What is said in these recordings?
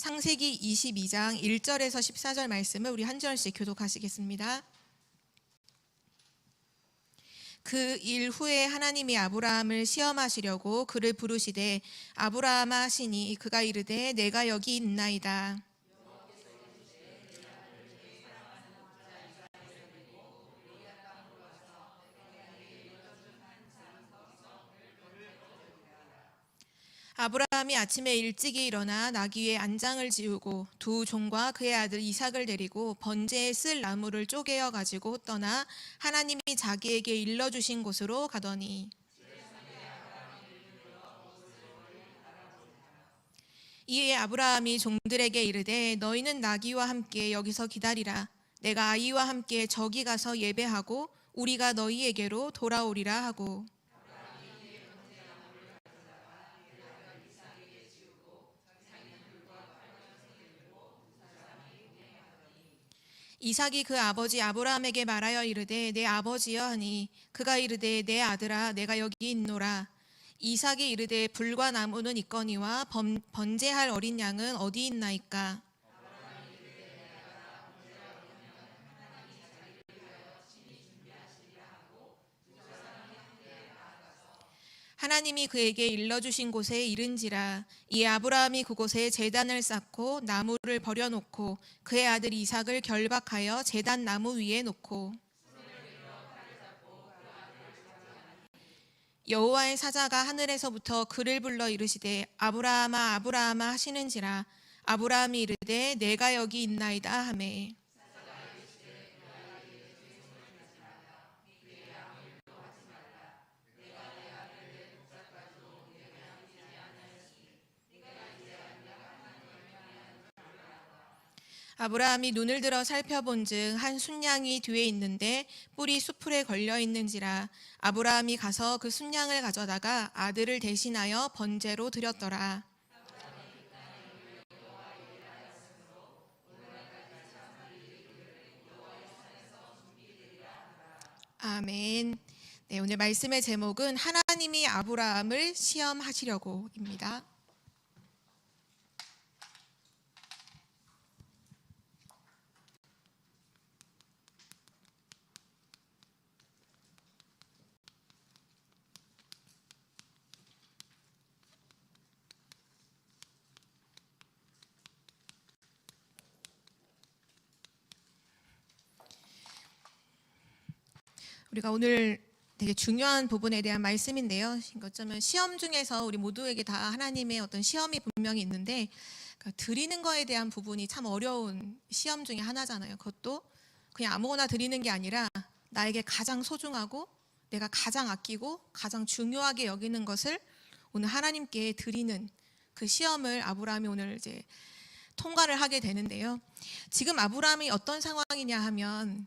창세기 22장 1절에서 14절 말씀을 우리 한 절씩 교독하시겠습니다. 그 일 후에 하나님이 아브라함을 시험하시려고 그를 부르시되 아브라함아 하시니 그가 이르되 내가 여기 있나이다. 아브라함이 아침에 일찍이 일어나 나귀 위에 안장을 지우고 두 종과 그의 아들 이삭을 데리고 번제에 쓸 나무를 쪼개어 가지고 떠나 하나님이 자기에게 일러주신 곳으로 가더니 이에 아브라함이 종들에게 이르되 너희는 나귀와 함께 여기서 기다리라. 내가 아이와 함께 저기 가서 예배하고 우리가 너희에게로 돌아오리라 하고 이삭이 그 아버지 아브라함에게 말하여 이르되 내 아버지여 하니 그가 이르되 내 아들아 내가 여기 있노라. 이삭이 이르되 불과 나무는 있거니와 번제할 어린 양은 어디 있나이까. 하나님이 그에게 일러주신 곳에 이른지라. 이에 아브라함이 그곳에 제단을 쌓고 나무를 버려놓고 그의 아들 이삭을 결박하여 제단 나무 위에 놓고 여호와의 사자가 하늘에서부터 그를 불러 이르시되 아브라함아 아브라함아 하시는지라. 아브라함이 이르되 내가 여기 있나이다 하매 아브라함이 눈을 들어 살펴본즉 한 순양이 뒤에 있는데 뿔이 수풀에 걸려 있는지라. 아브라함이 가서 그 순양을 가져다가 아들을 대신하여 번제로 드렸더라. 아멘. 네, 오늘 말씀의 제목은 하나님이 아브라함을 시험하시려고입니다. 우리가 오늘 되게 중요한 부분에 대한 말씀인데요. 어쩌면 시험 중에서 우리 모두에게 다 하나님의 어떤 시험이 분명히 있는데 드리는 거에 대한 부분이 참 어려운 시험 중에 하나잖아요. 그것도 그냥 아무거나 드리는 게 아니라 나에게 가장 소중하고 내가 가장 아끼고 가장 중요하게 여기는 것을 오늘 하나님께 드리는 그 시험을 아브라함이 오늘 이제 통과를 하게 되는데요. 지금 아브라함이 어떤 상황이냐 하면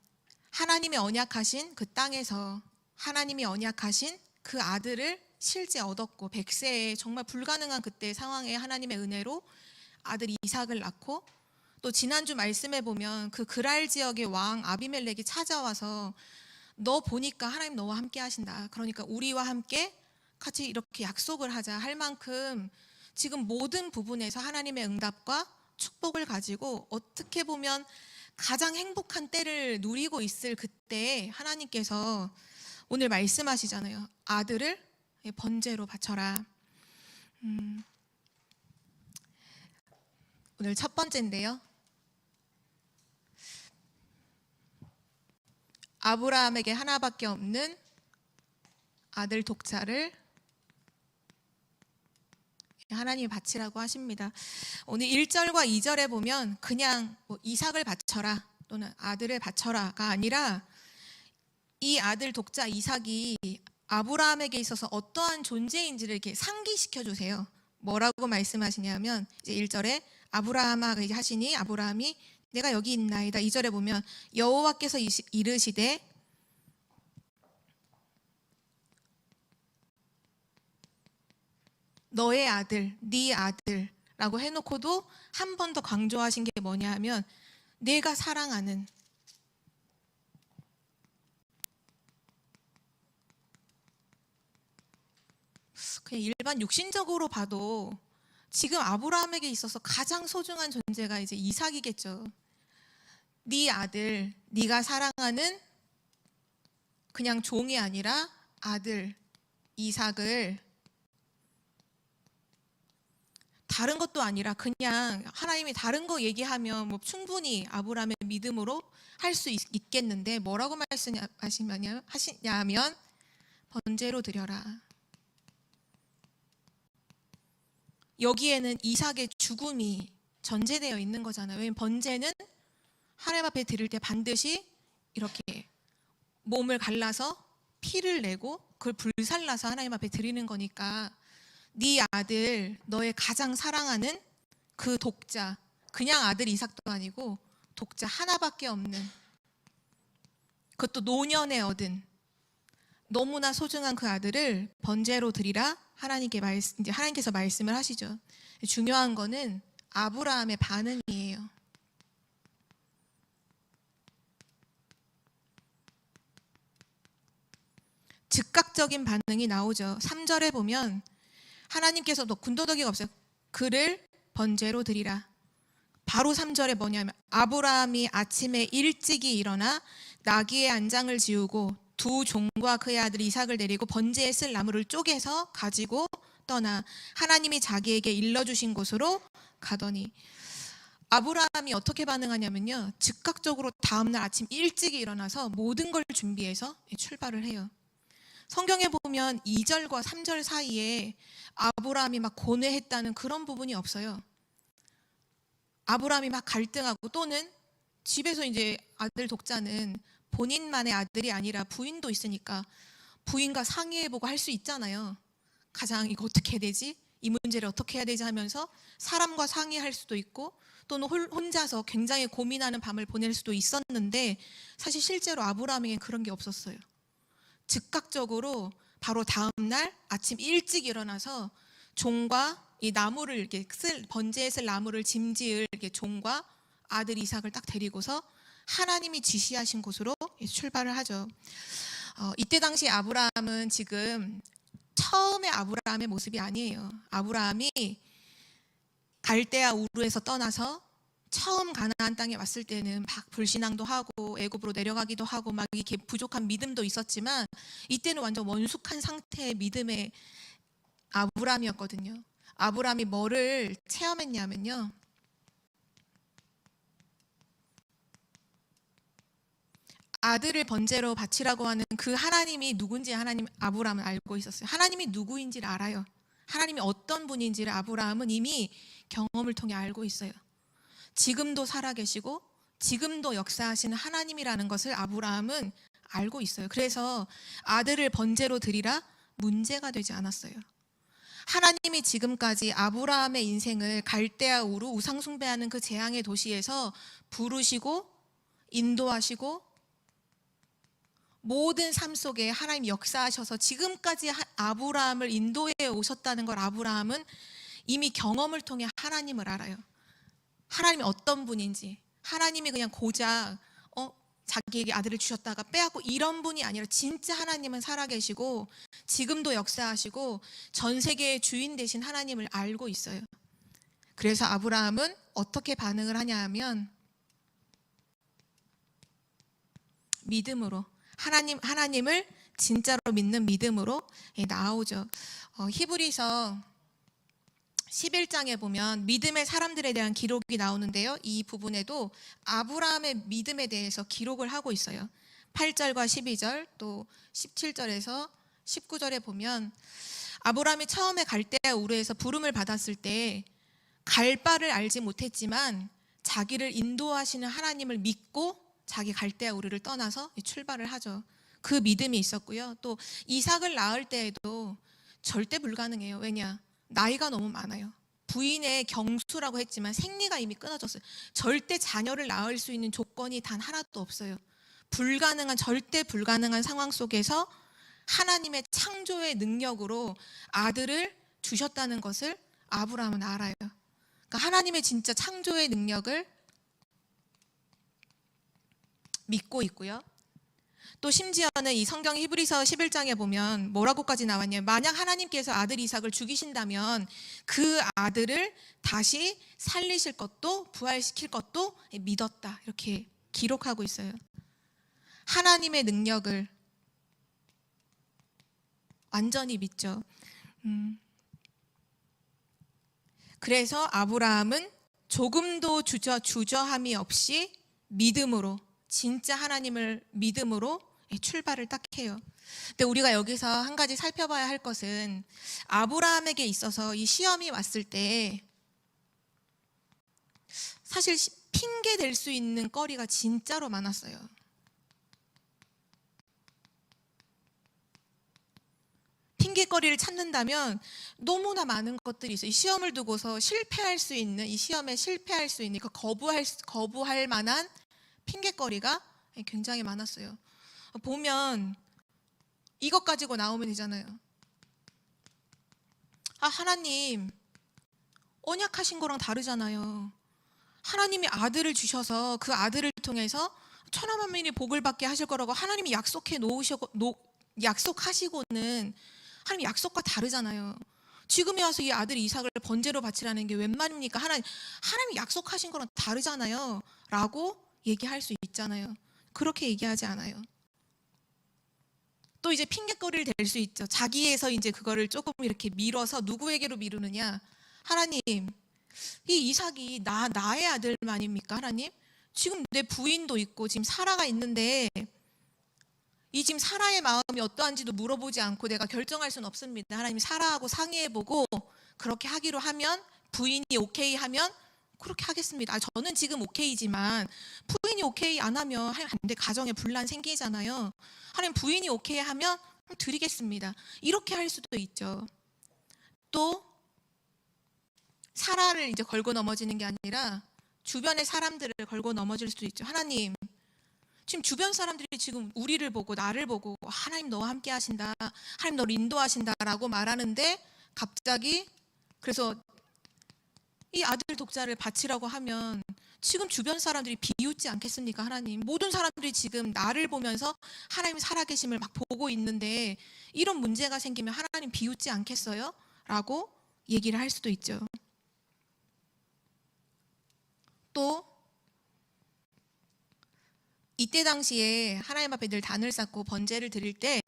하나님의 언약하신 그 땅에서 하나님이 언약하신 그 아들을 실제 얻었고 100세에 정말 불가능한 그때 상황에 하나님의 은혜로 아들 이삭을 낳고 또 지난주 말씀에 보면 그 그랄 지역의 왕 아비멜렉이 찾아와서 너 보니까 하나님 너와 함께 하신다. 그러니까 우리와 함께 같이 이렇게 약속을 하자 할 만큼 지금 모든 부분에서 하나님의 응답과 축복을 가지고 어떻게 보면 가장 행복한 때를 누리고 있을 그때 하나님께서 오늘 말씀하시잖아요. 아들을 번제로 바쳐라. 오늘 첫 번째인데요. 아브라함에게 하나밖에 없는 아들 독자를 하나님이 바치라고 하십니다. 오늘 1절과 2절에 보면 그냥 이삭을 바쳐라 또는 아들을 바쳐라가 아니라 이 아들 독자 이삭이 아브라함에게 있어서 어떠한 존재인지를 이렇게 상기시켜 주세요. 뭐라고 말씀하시냐면 이제 1절에 아브라함아 하시니 아브라함이 내가 여기 있나이다. 2절에 보면 여호와께서 이르시되 너의 아들, 네 아들라고 해놓고도 한 번 더 강조하신 게 뭐냐 하면 내가 사랑하는 그냥 일반 육신적으로 봐도 지금 아브라함에게 있어서 가장 소중한 존재가 이제 이삭이겠죠. 네 아들, 네가 사랑하는 그냥 종이 아니라 아들 이삭을 다른 것도 아니라 그냥 하나님이 다른 거 얘기하면 뭐 충분히 아브라함의 믿음으로 할 수 있겠는데 뭐라고 말씀하시냐면 번제로 드려라. 여기에는 이삭의 죽음이 전제되어 있는 거잖아요. 왜냐하면 번제는 하나님 앞에 드릴 때 반드시 이렇게 몸을 갈라서 피를 내고 그걸 불살라서 하나님 앞에 드리는 거니까 네 아들, 너의 가장 사랑하는 그 독자, 그냥 아들 이삭도 아니고 독자 하나밖에 없는, 그것도 노년에 얻은 너무나 소중한 그 아들을 번제로 드리라. 하나님께서 말씀을 하시죠. 중요한 거는 아브라함의 반응이에요. 즉각적인 반응이 나오죠. 3절에 보면 하나님께서 너 군더더기가 없어요. 그를 번제로 드리라. 바로 3절에 뭐냐면 아브라함이 아침에 일찍이 일어나 나귀의 안장을 지우고 두 종과 그의 아들 이삭을 데리고 번제에 쓸 나무를 쪼개서 가지고 떠나 하나님이 자기에게 일러주신 곳으로 가더니, 아브라함이 어떻게 반응하냐면요, 즉각적으로 다음날 아침 일찍이 일어나서 모든 걸 준비해서 출발을 해요. 성경에 보면 2절과 3절 사이에 아브라함이 막 고뇌했다는 그런 부분이 없어요. 아브라함이 막 갈등하고 또는 집에서 이제 아들 독자는 본인만의 아들이 아니라 부인도 있으니까 부인과 상의해보고 할 수 있잖아요. 가장 이거 어떻게 해야 되지? 이 문제를 어떻게 해야 되지? 하면서 사람과 상의할 수도 있고 또는 혼자서 굉장히 고민하는 밤을 보낼 수도 있었는데 사실 실제로 아브라함에겐 그런 게 없었어요. 즉각적으로 바로 다음날 아침 일찍 일어나서 종과 이 나무를 이렇게 번제에 쓸 나무를 짐지을 이렇게 종과 아들 이삭을 딱 데리고서 하나님이 지시하신 곳으로 출발을 하죠. 이때 당시 아브라함은 지금 처음에 아브라함의 모습이 아니에요. 아브라함이 갈대아 우르에서 떠나서 처음 가나안 땅에 왔을 때는 막 불신앙도 하고 애굽으로 내려가기도 하고 막 이렇게 부족한 믿음도 있었지만 이때는 완전 원숙한 상태의 믿음의 아브라함이었거든요. 아브라함이 뭐를 체험했냐면요, 아들을 번제로 바치라고 하는 그 하나님이 누군지 아브라함은 알고 있었어요. 하나님이 누구인지를 알아요. 하나님이 어떤 분인지를 아브라함은 이미 경험을 통해 알고 있어요. 지금도 살아계시고 지금도 역사하시는 하나님이라는 것을 아브라함은 알고 있어요. 그래서 아들을 번제로 드리라 문제가 되지 않았어요. 하나님이 지금까지 아브라함의 인생을 갈대아 우르 우상 숭배하는 그 재앙의 도시에서 부르시고 인도하시고 모든 삶 속에 하나님 역사하셔서 지금까지 아브라함을 인도해 오셨다는 걸 아브라함은 이미 경험을 통해 하나님을 알아요. 하나님이 어떤 분인지, 하나님이 그냥 고작 자기에게 아들을 주셨다가 빼앗고 이런 분이 아니라 진짜 하나님은 살아계시고 지금도 역사하시고 전 세계의 주인 되신 하나님을 알고 있어요. 그래서 아브라함은 어떻게 반응을 하냐 하면 믿음으로, 하나님을 진짜로 믿는 믿음으로 나오죠. 히브리서 11장에 보면 믿음의 사람들에 대한 기록이 나오는데요, 이 부분에도 아브라함의 믿음에 대해서 기록을 하고 있어요. 8절과 12절 또 17절에서 19절에 보면 아브라함이 처음에 갈대아 우르에서 부름을 받았을 때 갈 바를 알지 못했지만 자기를 인도하시는 하나님을 믿고 자기 갈대아 우르를 떠나서 출발을 하죠. 그 믿음이 있었고요. 또 이삭을 낳을 때에도 절대 불가능해요. 왜냐? 나이가 너무 많아요. 부인의 경수라고 했지만 생리가 이미 끊어졌어요. 절대 자녀를 낳을 수 있는 조건이 단 하나도 없어요. 절대 불가능한 상황 속에서 하나님의 창조의 능력으로 아들을 주셨다는 것을 아브라함은 알아요. 그러니까 하나님의 진짜 창조의 능력을 믿고 있고요. 또 심지어는 이 성경 히브리서 11장에 보면 뭐라고까지 나왔냐. 만약 하나님께서 아들 이삭을 죽이신다면 그 아들을 다시 살리실 것도 부활시킬 것도 믿었다. 이렇게 기록하고 있어요. 하나님의 능력을 완전히 믿죠. 그래서 아브라함은 조금도 주저함이 없이 믿음으로, 진짜 하나님을 믿음으로 출발을 딱 해요. 근데 우리가 여기서 한 가지 살펴봐야 할 것은 아브라함에게 있어서 이 시험이 왔을 때 사실 핑계 댈 수 있는 거리가 진짜로 많았어요. 핑계거리를 찾는다면 너무나 많은 것들이 있어요. 이 시험을 두고서 실패할 수 있는, 이 시험에 실패할 수 있는, 거부할 만한 핑계거리가 굉장히 많았어요. 보면 이것 가지고 나오면 되잖아요. 하나님 언약하신 거랑 다르잖아요. 하나님이 아들을 주셔서 그 아들을 통해서 천하만민이 복을 받게 하실 거라고 하나님이 약속하시고는 하나님 약속과 다르잖아요. 지금에 와서 이 아들 이삭을 번제로 바치라는 게 웬 말입니까? 하나님이 약속하신 거랑 다르잖아요 라고 얘기할 수 있잖아요. 그렇게 얘기하지 않아요. 또 이제 핑계거리를 댈 수 있죠. 자기에서 이제 그거를 조금 이렇게 밀어서 누구에게로 미루느냐. 하나님, 이 이삭이 나의 아들만입니까? 하나님, 지금 내 부인도 있고 지금 사라가 있는데 이 지금 사라의 마음이 어떠한지도 물어보지 않고 내가 결정할 수는 없습니다. 하나님, 사라하고 상의해보고 그렇게 하기로 하면, 부인이 오케이 하면 그렇게 하겠습니다. 저는 지금 오케이지만 부인이 오케이 안 하면 근데 가정에 분란 생기잖아요. 하나님, 부인이 오케이 하면 드리겠습니다. 이렇게 할 수도 있죠. 또 사라를 이제 걸고 넘어지는 게 아니라 주변의 사람들을 걸고 넘어질 수도 있죠. 하나님, 지금 주변 사람들이 지금 우리를 보고 나를 보고 하나님 너와 함께 하신다, 하나님 너를 인도하신다라고 말하는데 갑자기 그래서 이 아들 독자를 바치라고 하면 지금 주변 사람들이 비웃지 않겠습니까? 하나님, 모든 사람들이 지금 나를 보면서 하나님 살아계심을 막 보고 있는데 이런 문제가 생기면 하나님 비웃지 않겠어요? 라고 얘기를 할 수도 있죠. 또 이때 당시에 하나님 앞에 늘 단을 쌓고 번제를 드릴 때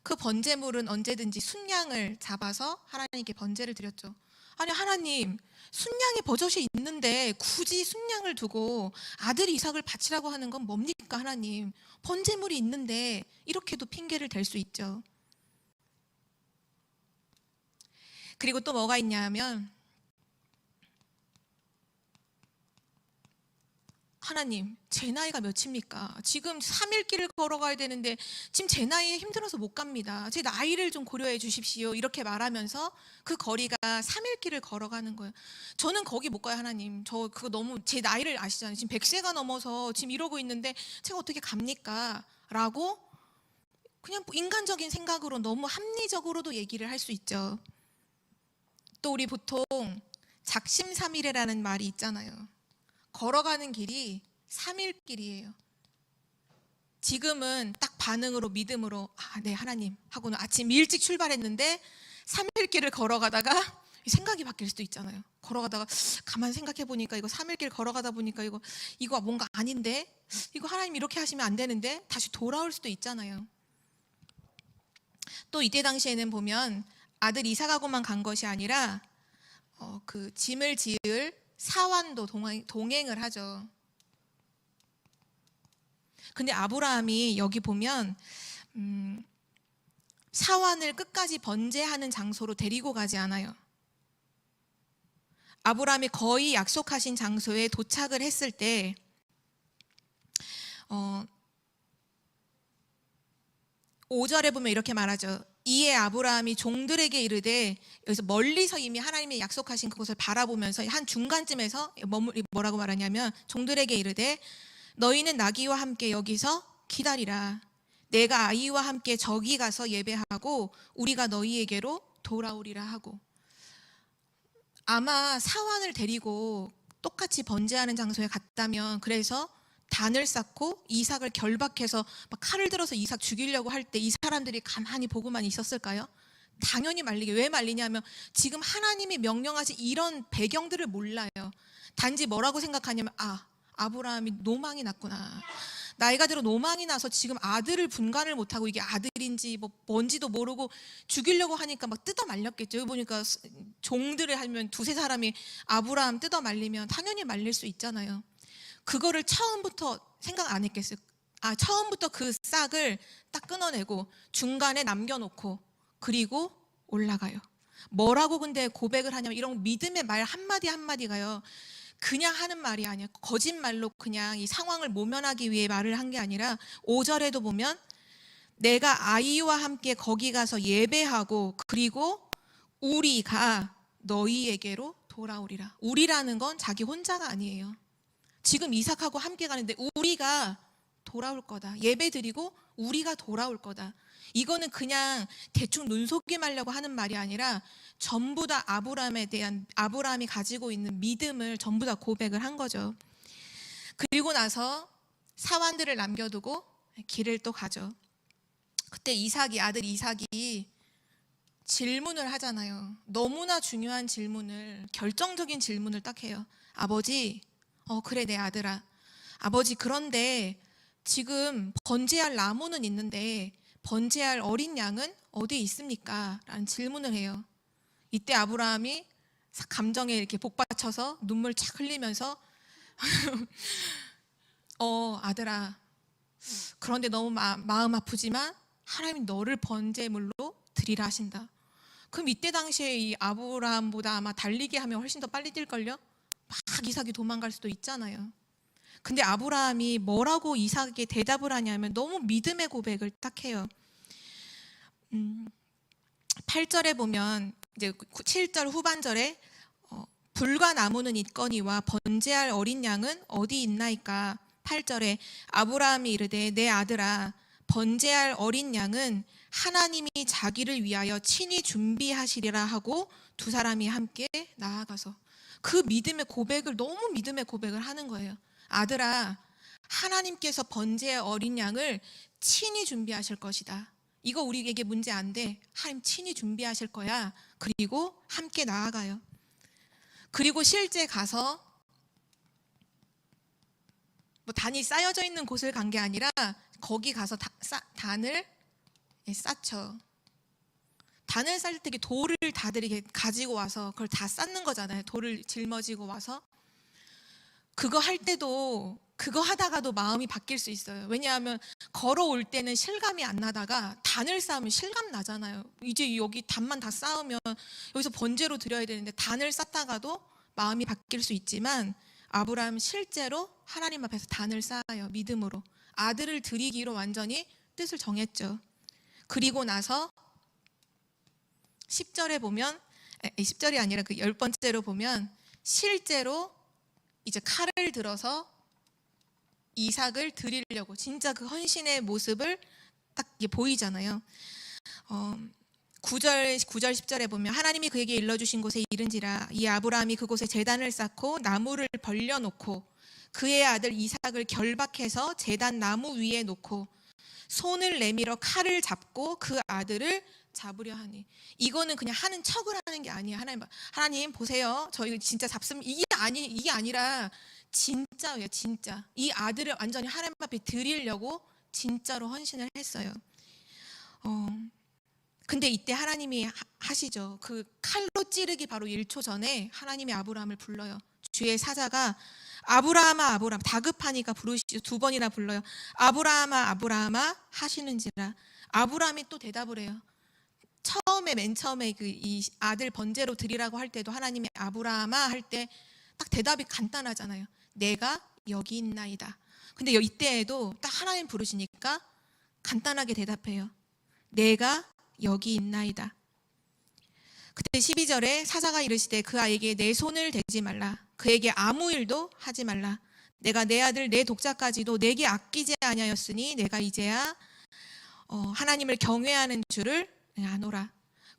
그 번제물은 언제든지 순양을 잡아서 하나님께 번제를 드렸죠. 아니 하나님, 순양의 버젓이 있는데 굳이 순양을 두고 아들 이삭을 바치라고 하는 건 뭡니까? 하나님, 번제물이 있는데. 이렇게도 핑계를 댈 수 있죠. 그리고 또 뭐가 있냐면, 하나님, 제 나이가 몇입니까? 지금 3일 길을 걸어가야 되는데 지금 제 나이에 힘들어서 못 갑니다. 제 나이를 좀 고려해 주십시오. 이렇게 말하면서 그 거리가 3일 길을 걸어가는 거예요. 저는 거기 못 가요. 하나님, 저 그거 너무, 제 나이를 아시잖아요. 지금 100세가 넘어서 지금 이러고 있는데 제가 어떻게 갑니까? 라고 그냥 인간적인 생각으로 너무 합리적으로도 얘기를 할 수 있죠. 또 우리 보통 작심삼일이라는 말이 있잖아요. 걸어가는 길이 3일 길이에요. 지금은 딱 반응으로, 믿음으로 네 하나님 하고는 아침 일찍 출발했는데 3일 길을 걸어가다가 생각이 바뀔 수도 있잖아요. 걸어가다가 가만 생각해 보니까 이거 3일 길 걸어가다 보니까 이거 뭔가 아닌데, 이거 하나님 이렇게 하시면 안 되는데, 다시 돌아올 수도 있잖아요. 또 이때 당시에는 보면 아들 이삭하고만 간 것이 아니라 그 짐을 지을 사환도 동행을 하죠. 근데 아브라함이 여기 보면 사환을 끝까지 번제하는 장소로 데리고 가지 않아요. 아브라함이 거의 약속하신 장소에 도착을 했을 때 5절에 보면 이렇게 말하죠. 이에 아브라함이 종들에게 이르되, 여기서 멀리서 이미 하나님이 약속하신 그곳을 바라보면서 한 중간쯤에서 뭐라고 말하냐면, 종들에게 이르되 너희는 나귀와 함께 여기서 기다리라. 내가 아이와 함께 저기 가서 예배하고 우리가 너희에게로 돌아오리라 하고. 아마 사환을 데리고 똑같이 번제하는 장소에 갔다면 그래서 단을 쌓고 이삭을 결박해서 막 칼을 들어서 이삭 죽이려고 할 때 이 사람들이 가만히 보고만 있었을까요? 당연히 말리게. 왜 말리냐면 지금 하나님이 명령하신 이런 배경들을 몰라요. 단지 뭐라고 생각하냐면 아브라함이 노망이 났구나. 나이가 들어 노망이 나서 지금 아들을 분간을 못하고 이게 아들인지 뭔지도 모르고 죽이려고 하니까 막 뜯어 말렸겠죠. 여기 보니까 종들을 하면 두세 사람이 아브라함 뜯어 말리면 당연히 말릴 수 있잖아요. 그거를 처음부터 생각 안 했겠어요. 처음부터 그 싹을 딱 끊어내고 중간에 남겨놓고 그리고 올라가요. 뭐라고 근데 고백을 하냐면 이런 믿음의 말 한마디 한마디가요, 그냥 하는 말이 아니야. 거짓말로 그냥 이 상황을 모면하기 위해 말을 한 게 아니라 5절에도 보면 내가 아이와 함께 거기 가서 예배하고 그리고 우리가 너희에게로 돌아오리라. 우리라는 건 자기 혼자가 아니에요. 지금 이삭하고 함께 가는데 우리가 돌아올 거다. 예배 드리고 우리가 돌아올 거다. 이거는 그냥 대충 눈속임하려고 하는 말이 아니라 전부 다 아브라함이 가지고 있는 믿음을 전부 다 고백을 한 거죠. 그리고 나서 사환들을 남겨두고 길을 또 가죠. 그때 아들 이삭이 질문을 하잖아요. 너무나 중요한 질문을, 결정적인 질문을 딱 해요. 아버지, 그래 내 아들아. 아버지, 그런데 지금 번제할 나무는 있는데 번제할 어린 양은 어디에 있습니까? 라는 질문을 해요. 이때 아브라함이 감정에 이렇게 복받쳐서 눈물 착 흘리면서 아들아, 그런데 너무 마음 아프지만 하나님이 너를 번제물로 드리라 하신다. 그럼 이때 당시에 이 아브라함보다 아마 달리기 하면 훨씬 더 빨리 뛸걸요? 막 이삭이 도망갈 수도 있잖아요. 근데 아브라함이 뭐라고 이삭에게 대답을 하냐면 너무 믿음의 고백을 딱 해요. 8절에 보면 이제 7절 후반절에 불과 나무는 있거니와 번제할 어린 양은 어디 있나이까. 8절에 아브라함이 이르되 내 아들아, 번제할 어린 양은 하나님이 자기를 위하여 친히 준비하시리라 하고 두 사람이 함께 나아가서 그 믿음의 고백을, 너무 믿음의 고백을 하는 거예요. 아들아, 하나님께서 번제의 어린 양을 친히 준비하실 것이다. 이거 우리에게 문제 안 돼. 하나님 친히 준비하실 거야. 그리고 함께 나아가요. 그리고 실제 가서 단이 쌓여져 있는 곳을 간 게 아니라 거기 가서 단을 쌓죠. 단을 쌓을 때 돌을 다들 이렇게 가지고 와서 그걸 다 쌓는 거잖아요. 돌을 짊어지고 와서. 그거 할 때도, 그거 하다가도 마음이 바뀔 수 있어요. 왜냐하면 걸어올 때는 실감이 안 나다가 단을 쌓으면 실감 나잖아요. 이제 여기 단만 다 쌓으면 여기서 번제로 드려야 되는데 단을 쌓다가도 마음이 바뀔 수 있지만 아브라함은 실제로 하나님 앞에서 단을 쌓아요. 믿음으로. 아들을 드리기로 완전히 뜻을 정했죠. 그리고 나서 10절에 보면, 10절이 아니라 그 10번째로 보면 실제로 이제 칼을 들어서 이삭을 드리려고 진짜 그 헌신의 모습을 딱 보이잖아요. 9절 10절에 보면 하나님이 그에게 일러주신 곳에 이른지라 이 아브라함이 그곳에 제단을 쌓고 나무를 벌려놓고 그의 아들 이삭을 결박해서 제단 나무 위에 놓고 손을 내밀어 칼을 잡고 그 아들을 잡으려 하니. 이거는 그냥 하는 척을 하는 게 아니에요. 하나님 보세요, 저희 진짜 잡습니다. 이게 아니라 진짜예요. 진짜 이 아들을 완전히 하나님 앞에 드리려고 진짜로 헌신을 했어요. 근데 이때 하나님이 하시죠. 그 칼로 찌르기 바로 1초 전에 하나님이 아브라함을 불러요. 주의 사자가 아브라함아 아브라함, 다급하니까 부르시죠. 2번이나 불러요. 아브라함아 아브라함아 하시는지라. 아브라함이 또 대답을 해요. 맨 처음에 이 아들 번제로 드리라고 할 때도 하나님이 아브라함아 할 때 딱 대답이 간단하잖아요. 내가 여기 있나이다. 근데 이때에도 딱 하나님 부르시니까 간단하게 대답해요. 내가 여기 있나이다. 그때 12절에 사자가 이르시되 그 아이에게 내 손을 대지 말라. 그에게 아무 일도 하지 말라. 내가 내 아들 내 독자까지도 내게 아끼지 아니하였으니 내가 이제야 하나님을 경외하는 줄을 아노라.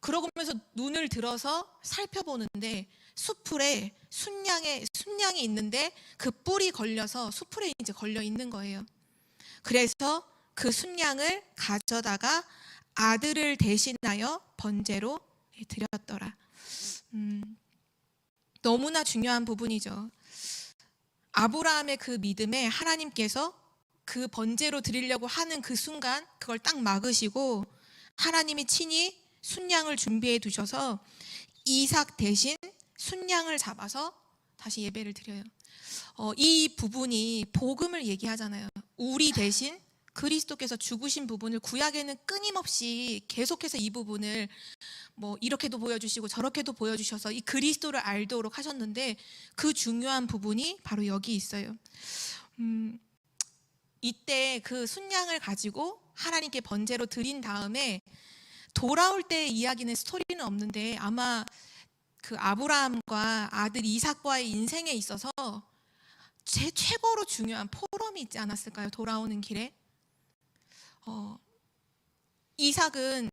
그러면서 눈을 들어서 살펴보는데 수풀에 순양이 있는데 그 뿔이 걸려서 수풀에 이제 걸려 있는 거예요. 그래서 그 순양을 가져다가 아들을 대신하여 번제로 드렸더라. 너무나 중요한 부분이죠. 아브라함의 그 믿음에 하나님께서 그 번제로 드리려고 하는 그 순간 그걸 딱 막으시고 하나님이 친히 순양을 준비해 두셔서 이삭 대신 순양을 잡아서 다시 예배를 드려요. 이 부분이 복음을 얘기하잖아요. 우리 대신 그리스도께서 죽으신 부분을 구약에는 끊임없이 계속해서 이 부분을 뭐 이렇게도 보여주시고 저렇게도 보여주셔서 이 그리스도를 알도록 하셨는데 그 중요한 부분이 바로 여기 있어요. 이때 그 순양을 가지고 하나님께 번제로 드린 다음에 돌아올 때의 이야기는 스토리는 없는데 아마 그 아브라함과 아들 이삭과의 인생에 있어서 최고로 중요한 포럼이 있지 않았을까요? 돌아오는 길에 이삭은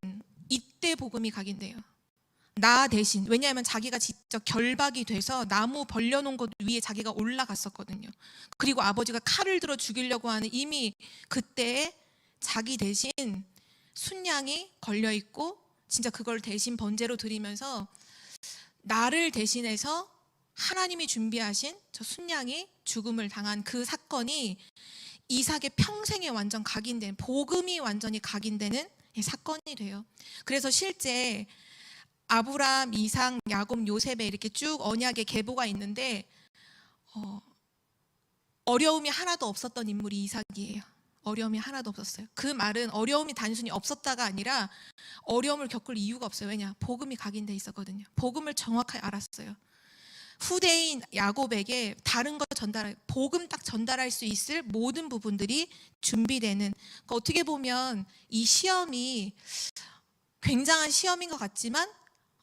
이때 복음이 각인돼요. 나 대신, 왜냐하면 자기가 직접 결박이 돼서 나무 벌려놓은 곳 위에 자기가 올라갔었거든요. 그리고 아버지가 칼을 들어 죽이려고 하는 이미 그때에 자기 대신 순양이 걸려있고 진짜 그걸 대신 번제로 드리면서 나를 대신해서 하나님이 준비하신 저 순양이 죽음을 당한 그 사건이 이삭의 평생에 완전 각인된, 복음이 완전히 각인되는 사건이 돼요. 그래서 실제 아브라함, 이삭, 야곱, 요셉에 이렇게 쭉 언약의 계보가 있는데 어려움이 하나도 없었던 인물이 이삭이에요. 어려움이 하나도 없었어요. 그 말은 어려움이 단순히 없었다가 아니라 어려움을 겪을 이유가 없어요. 왜냐? 복음이 각인돼 있었거든요. 복음을 정확하게 알았어요. 후대인 야곱에게 다른 거 복음 딱 전달할 수 있을 모든 부분들이 준비되는, 그러니까 어떻게 보면 이 시험이 굉장한 시험인 것 같지만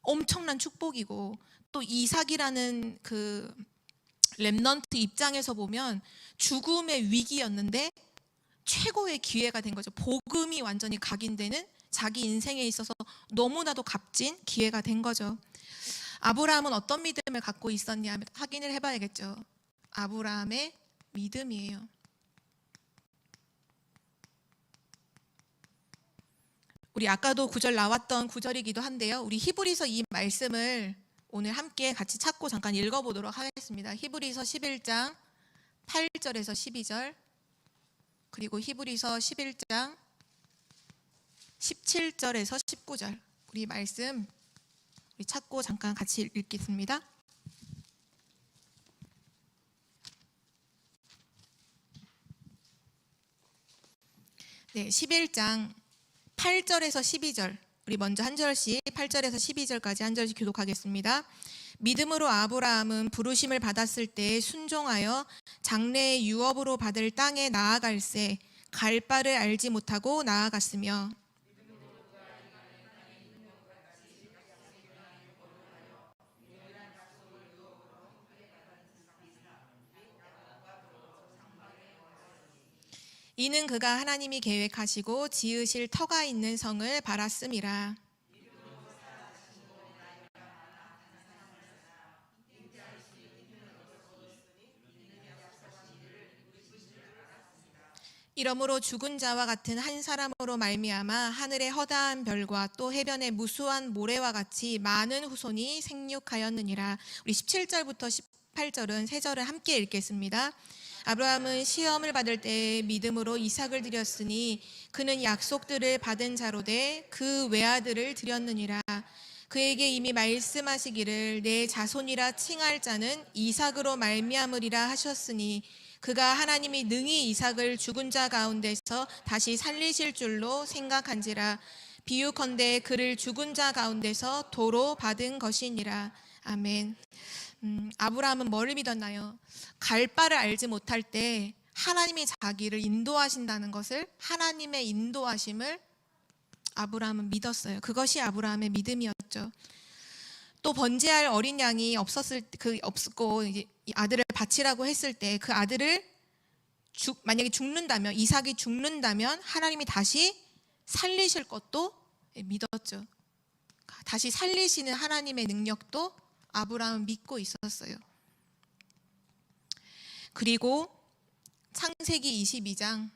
엄청난 축복이고, 또 이삭이라는 그 렘넌트 입장에서 보면 죽음의 위기였는데 최고의 기회가 된 거죠. 복음이 완전히 각인되는 자기 인생에 있어서 너무나도 값진 기회가 된 거죠. 아브라함은 어떤 믿음을 갖고 있었냐 확인을 해봐야겠죠. 아브라함의 믿음이에요. 우리 아까도 구절 나왔던 구절이기도 한데요. 우리 히브리서 이 말씀을 오늘 함께 같이 찾고 잠깐 읽어보도록 하겠습니다. 히브리서 11장 8절에서 12절, 그리고 히브리서 11장 17절에서 19절 우리 말씀 우리 찾고 잠깐 같이 읽겠습니다. 네, 11장 8절에서 12절 우리 먼저 한 절씩 8절에서 12절까지 한 절씩 교독하겠습니다. 믿음으로 아브라함은 부르심을 받았을 때 순종하여 장래의 유업으로 받을 땅에 나아갈새 갈 바를 알지 못하고 나아갔으며, 이는 그가 하나님이 계획하시고 지으실 터가 있는 성을 바랐음이라. 이러므로 죽은 자와 같은 한 사람으로 말미암아 하늘의 허다한 별과 또 해변의 무수한 모래와 같이 많은 후손이 생육하였느니라. 우리 17절부터 18절은 세 절을 함께 읽겠습니다. 아브라함은 시험을 받을 때 믿음으로 이삭을 드렸으니 그는 약속들을 받은 자로 돼 그 외아들을 드렸느니라. 그에게 이미 말씀하시기를 내 자손이라 칭할 자는 이삭으로 말미암으리라 하셨으니 그가 하나님이 능히 이삭을 죽은 자 가운데서 다시 살리실 줄로 생각한지라. 비유컨대 그를 죽은 자 가운데서 도로 받은 것이니라. 아멘. 아브라함은 뭐를 믿었나요? 갈 바를 알지 못할 때 하나님이 자기를 인도하신다는 것을, 하나님의 인도하심을 아브라함은 믿었어요. 그것이 아브라함의 믿음이었죠. 또 번제할 어린 양이 없었고 이제 아들을 바치라고 했을 때 그 아들을 만약에 죽는다면, 이삭이 죽는다면 하나님이 다시 살리실 것도 믿었죠. 다시 살리시는 하나님의 능력도 아브라함은 믿고 있었어요. 그리고 창세기 22장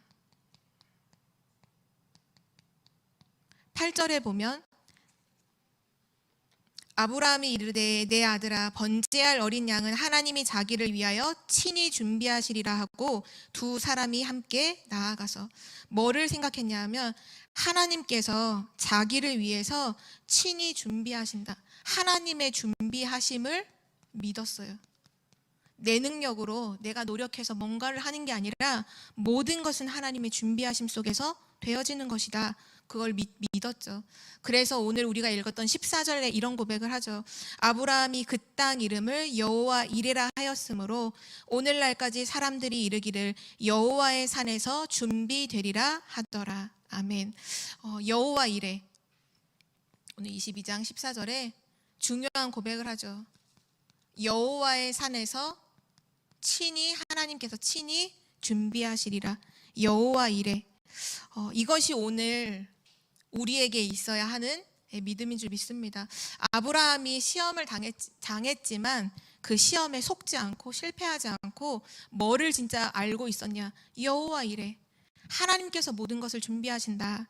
8절에 보면 아브라함이 이르되 내 아들아 번제할 어린 양은 하나님이 자기를 위하여 친히 준비하시리라 하고 두 사람이 함께 나아가서 뭐를 생각했냐 하면 하나님께서 자기를 위해서 친히 준비하신다. 하나님의 준비하심을 믿었어요. 내 능력으로 내가 노력해서 뭔가를 하는 게 아니라 모든 것은 하나님의 준비하심 속에서 되어지는 것이다. 그걸 믿었죠. 그래서 오늘 우리가 읽었던 14절에 이런 고백을 하죠. 아브라함이 그 땅 이름을 여호와 이레라 하였으므로 오늘날까지 사람들이 이르기를 여호와의 산에서 준비되리라 하더라. 아멘. 여호와 이레. 오늘 22장 14절에 중요한 고백을 하죠. 여호와의 산에서 친히 하나님께서 친히 준비하시리라. 여호와 이레. 이것이 오늘 우리에게 있어야 하는 믿음인 줄 믿습니다. 아브라함이 시험을 당했지만 그 시험에 속지 않고 실패하지 않고 뭐를 진짜 알고 있었냐? 여호와 이레. 하나님께서 모든 것을 준비하신다.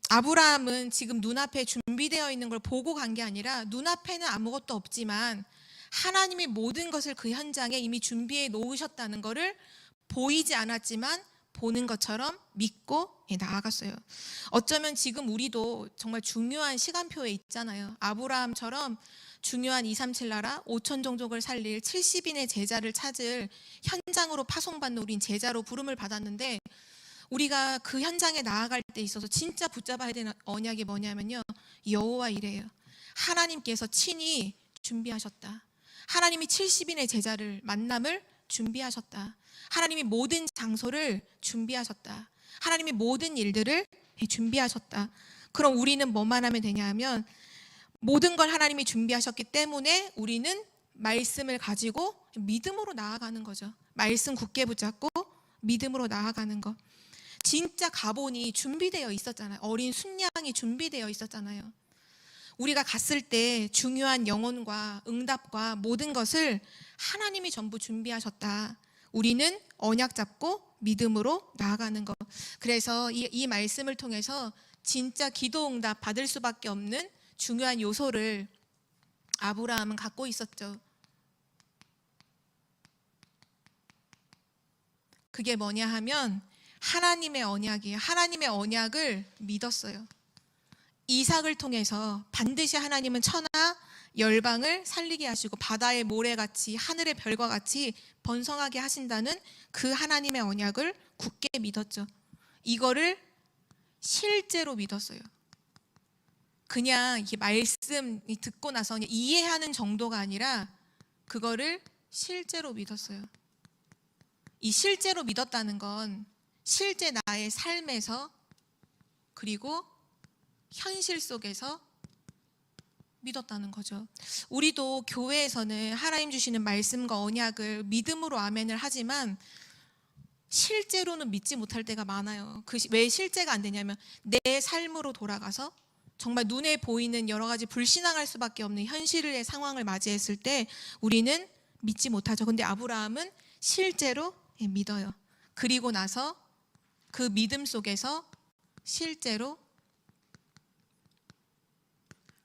아브라함은 지금 눈앞에 준비되어 있는 걸 보고 간 게 아니라 눈앞에는 아무것도 없지만 하나님이 모든 것을 그 현장에 이미 준비해 놓으셨다는 것을 보이지 않았지만 보는 것처럼 믿고 나아갔어요. 어쩌면 지금 우리도 정말 중요한 시간표에 있잖아요. 아브라함처럼 중요한 237 나라 5천 종족을 살릴 70인의 제자를 찾을 현장으로 파송받는 우린 제자로 부름을 받았는데 우리가 그 현장에 나아갈 때 있어서 진짜 붙잡아야 되는 언약이 뭐냐면요. 여호와 이레요. 하나님께서 친히 준비하셨다. 하나님이 70인의 제자를 만남을 준비하셨다. 하나님이 모든 장소를 준비하셨다. 하나님이 모든 일들을 준비하셨다. 그럼 우리는 뭐만 하면 되냐 하면 모든 걸 하나님이 준비하셨기 때문에 우리는 말씀을 가지고 믿음으로 나아가는 거죠. 말씀 굳게 붙잡고 믿음으로 나아가는 것. 진짜 가본이 준비되어 있었잖아요. 어린 순양이 준비되어 있었잖아요. 우리가 갔을 때 중요한 영혼과 응답과 모든 것을 하나님이 전부 준비하셨다. 우리는 언약 잡고 믿음으로 나아가는 것. 그래서 이 말씀을 통해서 진짜 기도 응답 받을 수밖에 없는 중요한 요소를 아브라함은 갖고 있었죠. 그게 뭐냐 하면 하나님의 언약이에요. 하나님의 언약을 믿었어요. 이삭을 통해서 반드시 하나님은 천하 열방을 살리게 하시고 바다의 모래같이 하늘의 별과 같이 번성하게 하신다는 그 하나님의 언약을 굳게 믿었죠. 이거를 실제로 믿었어요. 그냥 이렇게 말씀 듣고 나서 그냥 이해하는 정도가 아니라 그거를 실제로 믿었어요. 이 실제로 믿었다는 건 실제 나의 삶에서 그리고 현실 속에서 믿었다는 거죠. 우리도 교회에서는 하나님 주시는 말씀과 언약을 믿음으로 아멘을 하지만 실제로는 믿지 못할 때가 많아요. 왜 실제가 안 되냐면 내 삶으로 돌아가서 정말 눈에 보이는 여러 가지 불신앙할 수밖에 없는 현실의 상황을 맞이했을 때 우리는 믿지 못하죠. 근데 아브라함은 실제로 믿어요. 그리고 나서 그 믿음 속에서 실제로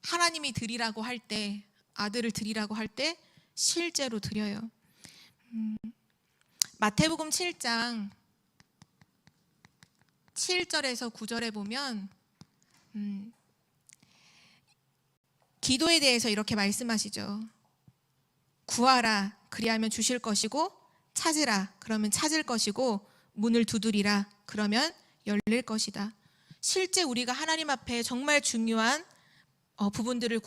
하나님이 드리라고 할 때, 아들을 드리라고 할 때 실제로 드려요. 마태복음 7장 7절에서 9절에 보면 기도에 대해서 이렇게 말씀하시죠. 구하라 그리하면 주실 것이고 찾으라 그러면 찾을 것이고 문을 두드리라 그러면 열릴 것이다. 실제 우리가 하나님 앞에 정말 중요한 부분들을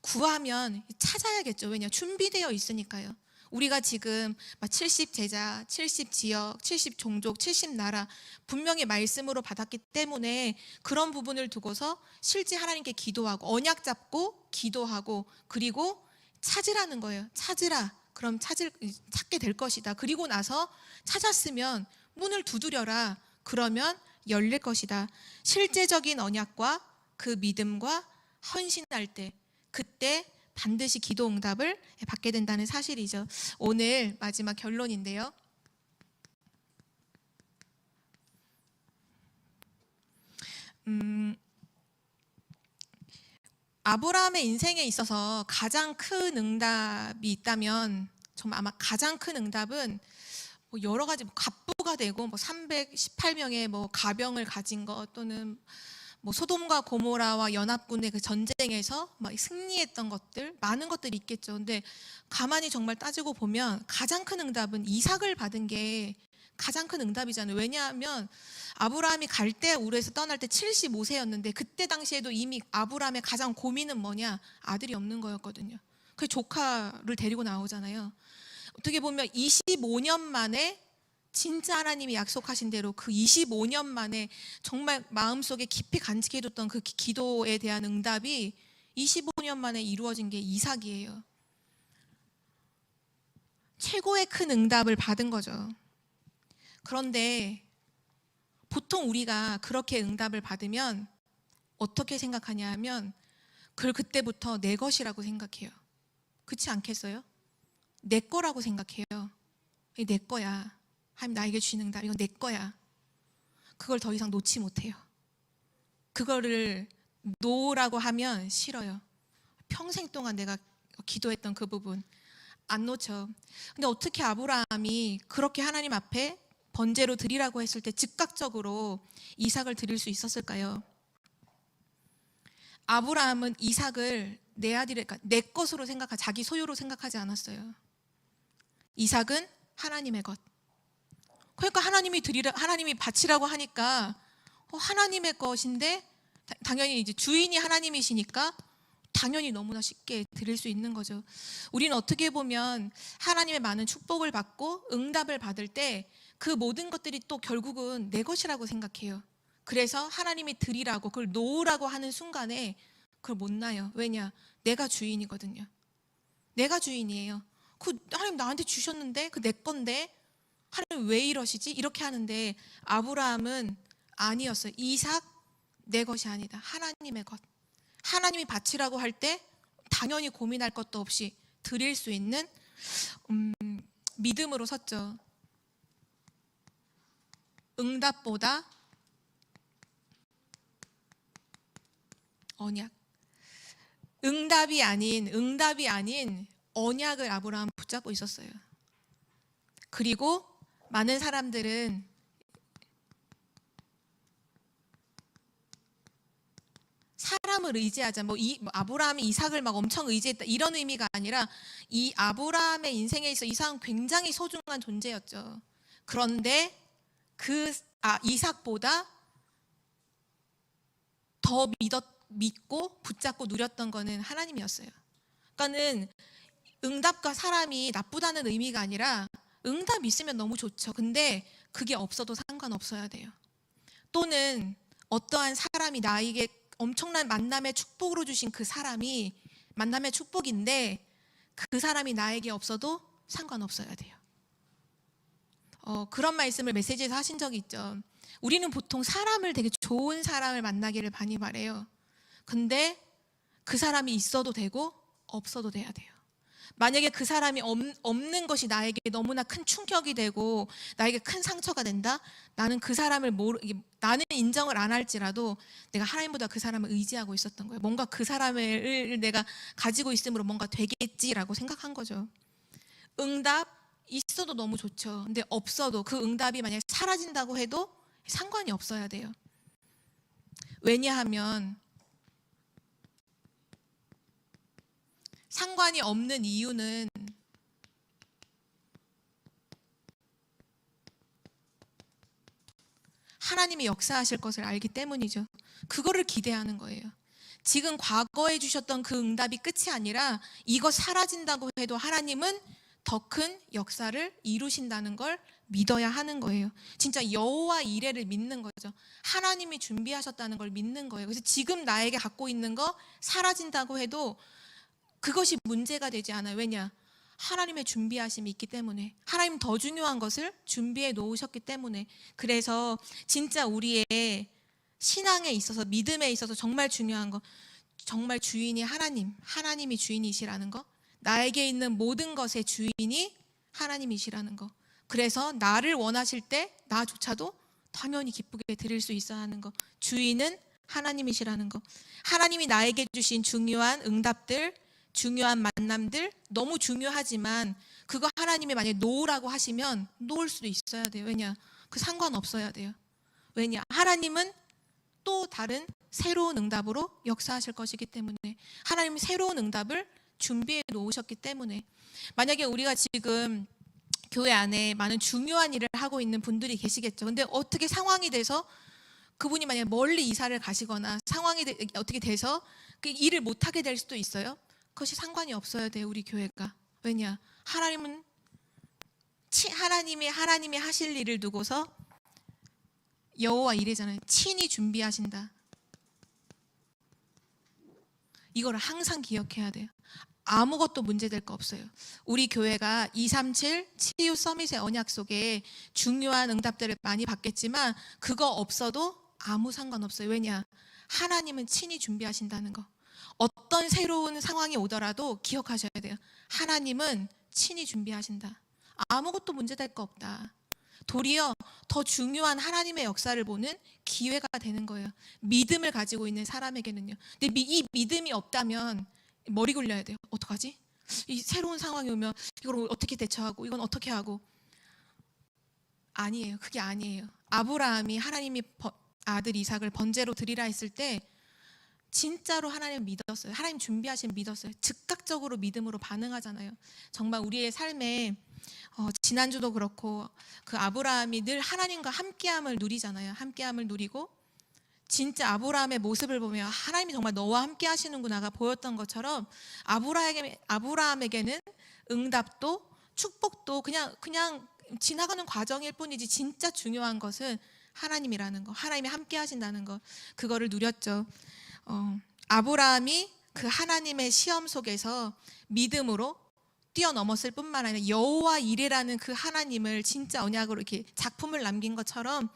구하면 찾아야겠죠. 왜냐? 준비되어 있으니까요. 우리가 지금 70제자, 70지역, 70종족, 70나라 분명히 말씀으로 받았기 때문에 그런 부분을 두고서 실제 하나님께 기도하고 언약 잡고 기도하고 그리고 찾으라는 거예요. 찾으라. 그럼 찾게 될 것이다. 그리고 나서 찾았으면 문을 두드려라. 그러면 열릴 것이다. 실제적인 언약과 그 믿음과 헌신할 때, 그때 반드시 기도 응답을 받게 된다는 사실이죠. 오늘 마지막 결론인데요. 아브라함의 인생에 있어서 가장 큰 응답이 있다면, 정말 아마 가장 큰 응답은 뭐 여러 가지, 갑부가 되고 318명의 가병을 가진 것, 또는 소돔과 고모라와 연합군의 그 전쟁에서 승리했던 것들, 많은 것들이 있겠죠. 근데 가만히 정말 따지고 보면 가장 큰 응답은 이삭을 받은 게 가장 큰 응답이잖아요. 왜냐하면 아브라함이 갈대 우르에서 떠날 때 75세였는데 그때 당시에도 이미 아브라함의 가장 고민은 뭐냐? 아들이 없는 거였거든요. 그 조카를 데리고 나오잖아요. 어떻게 보면 25년 만에 진짜 하나님이 약속하신 대로 그 25년 만에 정말 마음속에 깊이 간직해뒀던 그 기도에 대한 응답이 25년 만에 이루어진 게 이삭이에요. 최고의 큰 응답을 받은 거죠. 그런데 보통 우리가 그렇게 응답을 받으면 어떻게 생각하냐 하면 그걸 그때부터 내 것이라고 생각해요. 그렇지 않겠어요? 내 거라고 생각해요. 내 거야. 하나님 나에게 주신 응답, 이건 내 거야. 그걸 더 이상 놓지 못해요. 그거를 놓으라고 하면 싫어요. 평생 동안 내가 기도했던 그 부분 안 놓죠. 근데 어떻게 아브라함이 그렇게 하나님 앞에 번제로 드리라고 했을 때 즉각적으로 이삭을 드릴 수 있었을까요? 아브라함은 이삭을 내 아들의, 그러니까 내 것으로 생각하지, 자기 소유로 생각하지 않았어요. 이삭은 하나님의 것. 그러니까 하나님이 바치라고 하니까 하나님의 것인데, 당연히 이제 주인이 하나님이시니까 당연히 너무나 쉽게 드릴 수 있는 거죠. 우리는 어떻게 보면 하나님의 많은 축복을 받고 응답을 받을 때 그 모든 것들이 또 결국은 내 것이라고 생각해요. 그래서 하나님이 드리라고, 그걸 놓으라고 하는 순간에 그걸 못 놔요. 왜냐? 내가 주인이거든요. 내가 주인이에요. 그 하나님 나한테 주셨는데, 그 내 건데 하나님 왜 이러시지? 이렇게 하는데 아브라함은 아니었어요. 이삭 내 것이 아니다. 하나님의 것. 하나님이 바치라고 할 때 당연히 고민할 것도 없이 드릴 수 있는 믿음으로 섰죠. 응답보다 언약. 응답이 아닌 언약을 아브라함 붙잡고 있었어요. 그리고 많은 사람들은 사람을 의지하자, 아브라함이 이삭을 엄청 의지했다, 이런 의미가 아니라 이 아브라함의 인생에 있어 이삭은 굉장히 소중한 존재였죠. 그런데 이삭보다 더 믿고 붙잡고 누렸던 거는 하나님이었어요. 그러니까는 응답과 사람이 나쁘다는 의미가 아니라 응답 있으면 너무 좋죠. 근데 그게 없어도 상관없어야 돼요. 또는 어떠한 사람이 나에게 엄청난 만남의 축복으로 주신 그 사람이 만남의 축복인데 그 사람이 나에게 없어도 상관없어야 돼요. 그런 말씀을 메시지에서 하신 적이 있죠. 우리는 보통 사람을, 되게 좋은 사람을 만나기를 많이 바래요. 근데 그 사람이 있어도 되고 없어도 돼야 돼요. 만약에 그 사람이 없는 것이 나에게 너무나 큰 충격이 되고 나에게 큰 상처가 된다? 나는 그 사람을 나는 인정을 안 할지라도 내가 하나님보다 그 사람을 의지하고 있었던 거예요. 뭔가 그 사람을 내가 가지고 있음으로 뭔가 되겠지라고 생각한 거죠. 응답 있어도 너무 좋죠. 근데 없어도, 그 응답이 만약에 사라진다고 해도 상관이 없어야 돼요. 왜냐하면 상관이 없는 이유는 하나님이 역사하실 것을 알기 때문이죠. 그거를 기대하는 거예요. 지금 과거에 주셨던 그 응답이 끝이 아니라 이거 사라진다고 해도 하나님은 더 큰 역사를 이루신다는 걸 믿어야 하는 거예요. 진짜 여호와 이레를 믿는 거죠. 하나님이 준비하셨다는 걸 믿는 거예요. 그래서 지금 나에게 갖고 있는 거 사라진다고 해도 그것이 문제가 되지 않아요. 왜냐? 하나님의 준비하심이 있기 때문에, 하나님 더 중요한 것을 준비해 놓으셨기 때문에. 그래서 진짜 우리의 신앙에 있어서, 믿음에 있어서 정말 중요한 거, 정말 주인이 하나님이 주인이시라는 거, 나에게 있는 모든 것의 주인이 하나님이시라는 거, 그래서 나를 원하실 때 나조차도 당연히 기쁘게 드릴 수 있어야 하는 거, 주인은 하나님이시라는 거, 하나님이 나에게 주신 중요한 응답들, 중요한 만남들 너무 중요하지만 그거 하나님이 만약에 놓으라고 하시면 놓을 수도 있어야 돼요. 왜냐? 그 상관없어야 돼요. 왜냐? 하나님은 또 다른 새로운 응답으로 역사하실 것이기 때문에, 하나님이 새로운 응답을 준비해 놓으셨기 때문에. 만약에 우리가 지금 교회 안에 많은 중요한 일을 하고 있는 분들이 계시겠죠. 근데 어떻게 상황이 돼서 그분이 만약에 멀리 이사를 가시거나 상황이 어떻게 돼서 그 일을 못하게 될 수도 있어요. 그것이 상관이 없어야 돼요, 우리 교회가. 왜냐? 하나님이 하실 일을 두고서 여호와 이레잖아요. 친히 준비하신다. 이거를 항상 기억해야 돼요. 아무것도 문제될 거 없어요. 우리 교회가 237 치유 서밋의 언약 속에 중요한 응답들을 많이 받겠지만 그거 없어도 아무 상관없어요. 왜냐? 하나님은 친히 준비하신다는 거. 어떤 새로운 상황이 오더라도 기억하셔야 돼요. 하나님은 친히 준비하신다. 아무것도 문제될 거 없다. 도리어 더 중요한 하나님의 역사를 보는 기회가 되는 거예요. 믿음을 가지고 있는 사람에게는요. 근데 이 믿음이 없다면 머리 굴려야 돼요. 어떡하지? 이 새로운 상황이 오면 이걸 어떻게 대처하고 이건 어떻게 하고. 아니에요. 그게 아니에요. 아브라함이 하나님이 아들 이삭을 번제로 드리라 했을 때 진짜로 하나님 믿었어요. 하나님 준비하신 믿었어요. 즉각적으로 믿음으로 반응하잖아요. 정말 우리의 삶에 지난주도 그렇고 그 아브라함이 늘 하나님과 함께함을 누리잖아요. 함께함을 누리고 진짜 아브라함의 모습을 보면 하나님이 정말 너와 함께 하시는구나가 보였던 것처럼 아브라함에게는 응답도 축복도 그냥 지나가는 과정일 뿐이지 진짜 중요한 것은 하나님이라는 거, 하나님이 함께 하신다는 거, 그거를 누렸죠. 아브라함이 그 하나님의 시험 속에서 믿음으로 뛰어넘었을 뿐만 아니라 여호와 이레라는 그 하나님을 진짜 언약으로 이렇게 작품을 남긴 것처럼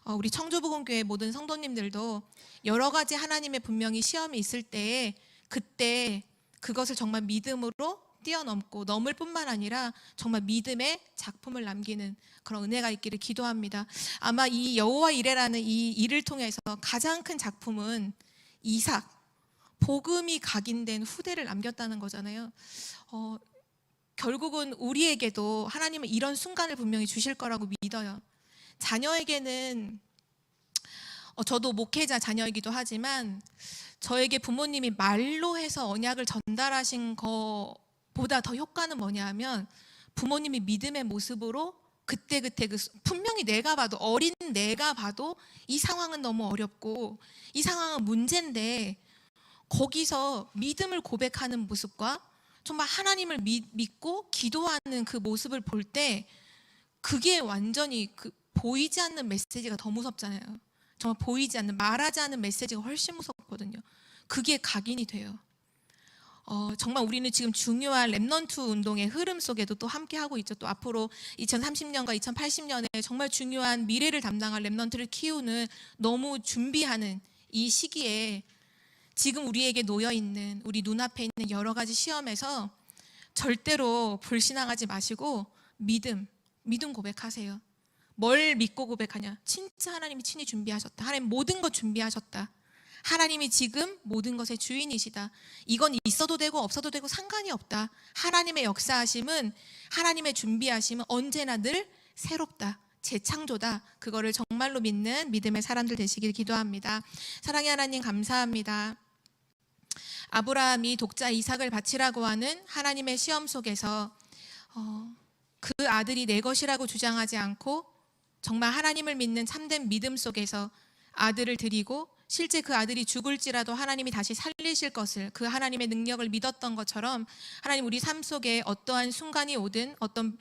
우리 청주복음교회 모든 성도님들도 여러 가지 하나님의 분명히 시험이 있을 때에 그때 그것을 정말 믿음으로 뛰어넘고 넘을 뿐만 아니라 정말 믿음의 작품을 남기는 그런 은혜가 있기를 기도합니다. 아마 이 여호와 이레라는 이 일을 통해서 가장 큰 작품은 이삭, 복음이 각인된 후대를 남겼다는 거잖아요. 결국은 우리에게도 하나님은 이런 순간을 분명히 주실 거라고 믿어요. 자녀에게는 저도 목회자 자녀이기도 하지만 저에게 부모님이 말로 해서 언약을 전달하신 거보다 더 효과는 뭐냐 하면 부모님이 믿음의 모습으로 그때 분명히 내가 봐도 어린 내가 봐도 이 상황은 너무 어렵고 이 상황은 문제인데 거기서 믿음을 고백하는 모습과 정말 하나님을 믿고 기도하는 그 모습을 볼 때 그게 완전히 보이지 않는 메시지가 더 무섭잖아요. 정말 보이지 않는, 말하지 않는 메시지가 훨씬 무섭거든요. 그게 각인이 돼요. 정말 우리는 지금 중요한 렘넌트 운동의 흐름 속에도 또 함께 하고 있죠. 또 앞으로 2030년과 2080년에 정말 중요한 미래를 담당할 렘넌트를 키우는 너무 준비하는 이 시기에 지금 우리에게 놓여있는 우리 눈앞에 있는 여러 가지 시험에서 절대로 불신앙하지 마시고 믿음 고백하세요. 뭘 믿고 고백하냐? 진짜 하나님이 친히 준비하셨다. 하나님 모든 것 준비하셨다. 하나님이 지금 모든 것의 주인이시다. 이건 있어도 되고 없어도 되고 상관이 없다. 하나님의 역사하심은, 하나님의 준비하심은 언제나 늘 새롭다. 재창조다. 그거를 정말로 믿는 믿음의 사람들 되시길 기도합니다. 사랑의 하나님 감사합니다. 아브라함이 독자 이삭을 바치라고 하는 하나님의 시험 속에서 그 아들이 내 것이라고 주장하지 않고 정말 하나님을 믿는 참된 믿음 속에서 아들을 드리고 실제 그 아들이 죽을지라도 하나님이 다시 살리실 것을, 그 하나님의 능력을 믿었던 것처럼 하나님 우리 삶 속에 어떠한 순간이 오든 어떤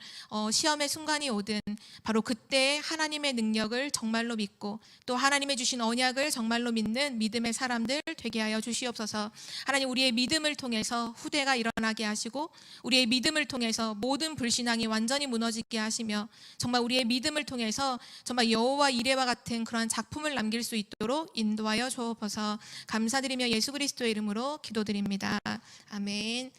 시험의 순간이 오든 바로 그때 하나님의 능력을 정말로 믿고 또 하나님의 주신 언약을 정말로 믿는 믿음의 사람들 되게 하여 주시옵소서. 하나님 우리의 믿음을 통해서 후대가 일어나게 하시고 우리의 믿음을 통해서 모든 불신앙이 완전히 무너지게 하시며 정말 우리의 믿음을 통해서 정말 여호와 이레와 같은 그러한 작품을 남길 수 있도록 인도하여 인도하여 주옵소서. 감사드리며 예수 그리스도의 이름으로 기도드립니다. 아멘.